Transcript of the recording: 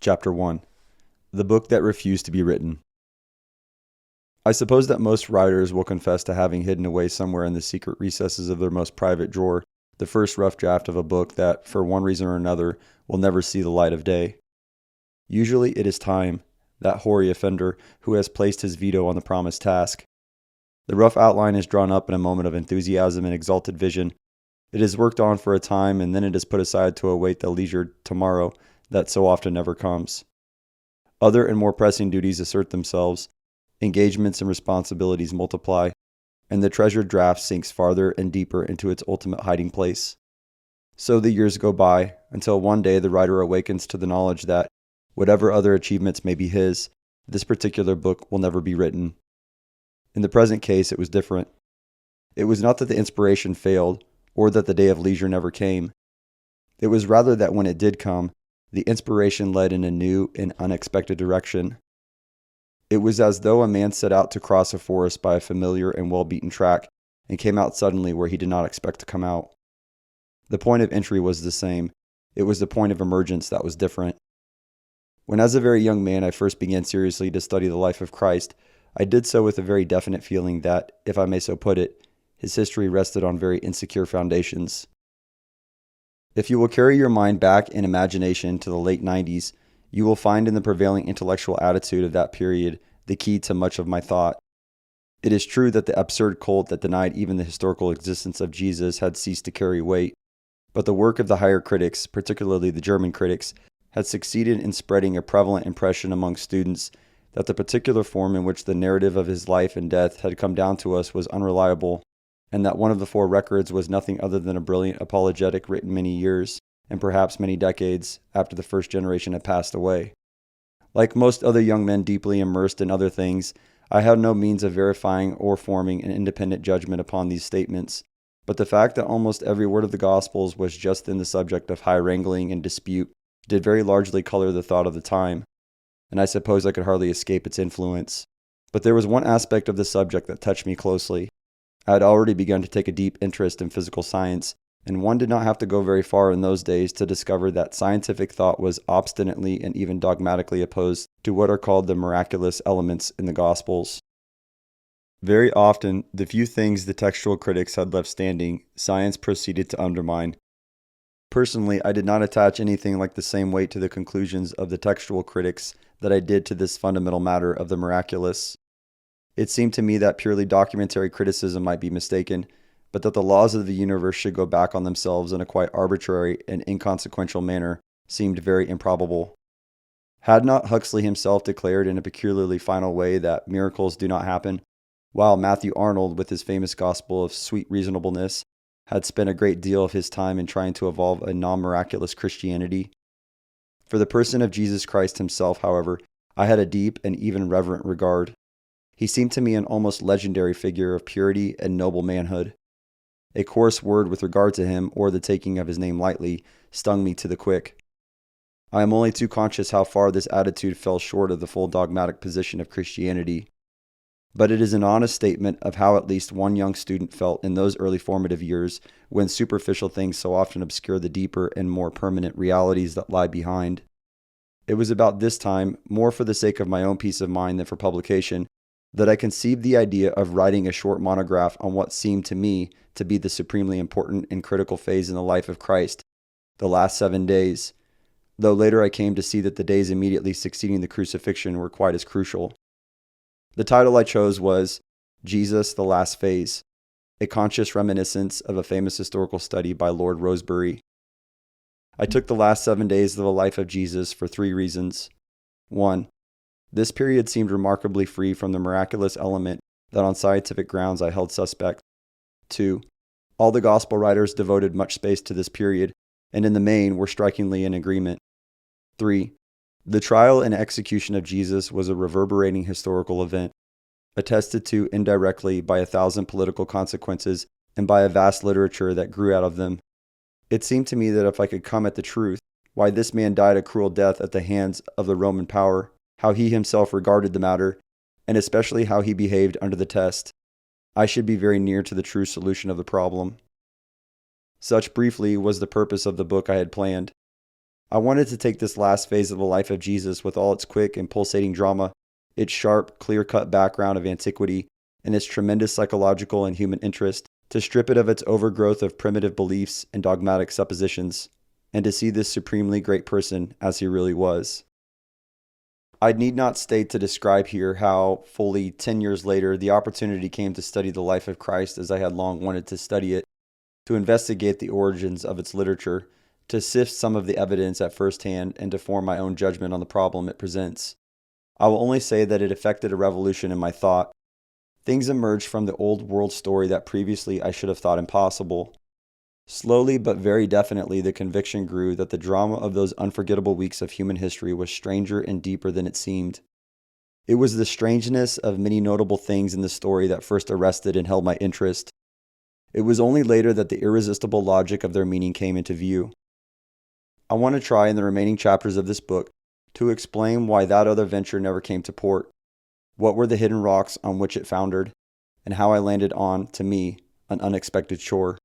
Chapter 1. The Book That Refused to be Written. I suppose that most writers will confess to having hidden away somewhere in the secret recesses of their most private drawer the first rough draft of a book that, for one reason or another, will never see the light of day. Usually it is time, that hoary offender, who has placed his veto on the promised task. The rough outline is drawn up in a moment of enthusiasm and exalted vision. It is worked on for a time, and then it is put aside to await the leisured tomorrow that so often never comes. Other and more pressing duties assert themselves, engagements and responsibilities multiply, and the treasured draft sinks farther and deeper into its ultimate hiding place. So the years go by, until one day the writer awakens to the knowledge that, whatever other achievements may be his, this particular book will never be written. In the present case, it was different. It was not that the inspiration failed, or that the day of leisure never came. It was rather that when it did come, the inspiration led in a new and unexpected direction. It was as though a man set out to cross a forest by a familiar and well-beaten track, and came out suddenly where he did not expect to come out. The point of entry was the same. It was the point of emergence that was different. When as a very young man I first began seriously to study the life of Christ, I did so with a very definite feeling that, if I may so put it, his history rested on very insecure foundations. If you will carry your mind back in imagination to the late 90s, you will find in the prevailing intellectual attitude of that period the key to much of my thought. It is true that the absurd cult that denied even the historical existence of Jesus had ceased to carry weight, but the work of the higher critics, particularly the German critics, had succeeded in spreading a prevalent impression among students that the particular form in which the narrative of his life and death had come down to us was unreliable, and that one of the four records was nothing other than a brilliant apologetic written many years, and perhaps many decades, after the first generation had passed away. Like most other young men deeply immersed in other things, I had no means of verifying or forming an independent judgment upon these statements, but the fact that almost every word of the Gospels was just then the subject of high wrangling and dispute did very largely color the thought of the time, and I suppose I could hardly escape its influence. But there was one aspect of the subject that touched me closely. I had already begun to take a deep interest in physical science, and one did not have to go very far in those days to discover that scientific thought was obstinately and even dogmatically opposed to what are called the miraculous elements in the Gospels. Very often, the few things the textual critics had left standing, science proceeded to undermine. Personally, I did not attach anything like the same weight to the conclusions of the textual critics that I did to this fundamental matter of the miraculous. It seemed to me that purely documentary criticism might be mistaken, but that the laws of the universe should go back on themselves in a quite arbitrary and inconsequential manner seemed very improbable. Had not Huxley himself declared in a peculiarly final way that miracles do not happen, while Matthew Arnold, with his famous gospel of sweet reasonableness, had spent a great deal of his time in trying to evolve a non-miraculous Christianity? For the person of Jesus Christ himself, however, I had a deep and even reverent regard. He seemed to me an almost legendary figure of purity and noble manhood. A coarse word with regard to him, or the taking of his name lightly, stung me to the quick. I am only too conscious how far this attitude fell short of the full dogmatic position of Christianity. But it is an honest statement of how at least one young student felt in those early formative years, when superficial things so often obscure the deeper and more permanent realities that lie behind. It was about this time, more for the sake of my own peace of mind than for publication, that I conceived the idea of writing a short monograph on what seemed to me to be the supremely important and critical phase in the life of Christ, the last 7 days, though later I came to see that the days immediately succeeding the crucifixion were quite as crucial. The title I chose was Jesus, the Last Phase, a conscious reminiscence of a famous historical study by Lord Rosebery. I took the last 7 days of the life of Jesus for 3 reasons. 1. This period seemed remarkably free from the miraculous element that on scientific grounds I held suspect. 2. All the gospel writers devoted much space to this period, and in the main were strikingly in agreement. 3. The trial and execution of Jesus was a reverberating historical event, attested to indirectly by 1,000 political consequences and by a vast literature that grew out of them. It seemed to me that if I could come at the truth, why this man died a cruel death at the hands of the Roman power, how he himself regarded the matter, and especially how he behaved under the test, I should be very near to the true solution of the problem. Such briefly was the purpose of the book I had planned. I wanted to take this last phase of the life of Jesus with all its quick and pulsating drama, its sharp, clear-cut background of antiquity, and its tremendous psychological and human interest, to strip it of its overgrowth of primitive beliefs and dogmatic suppositions, and to see this supremely great person as he really was. I need not state to describe here how, fully 10 years later, the opportunity came to study the life of Christ as I had long wanted to study it, to investigate the origins of its literature, to sift some of the evidence at first hand, and to form my own judgment on the problem it presents. I will only say that it effected a revolution in my thought. Things emerged from the old world story that previously I should have thought impossible. Slowly but very definitely, the conviction grew that the drama of those unforgettable weeks of human history was stranger and deeper than it seemed. It was the strangeness of many notable things in the story that first arrested and held my interest. It was only later that the irresistible logic of their meaning came into view. I want to try in the remaining chapters of this book to explain why that other venture never came to port, what were the hidden rocks on which it foundered, and how I landed on, to me, an unexpected shore.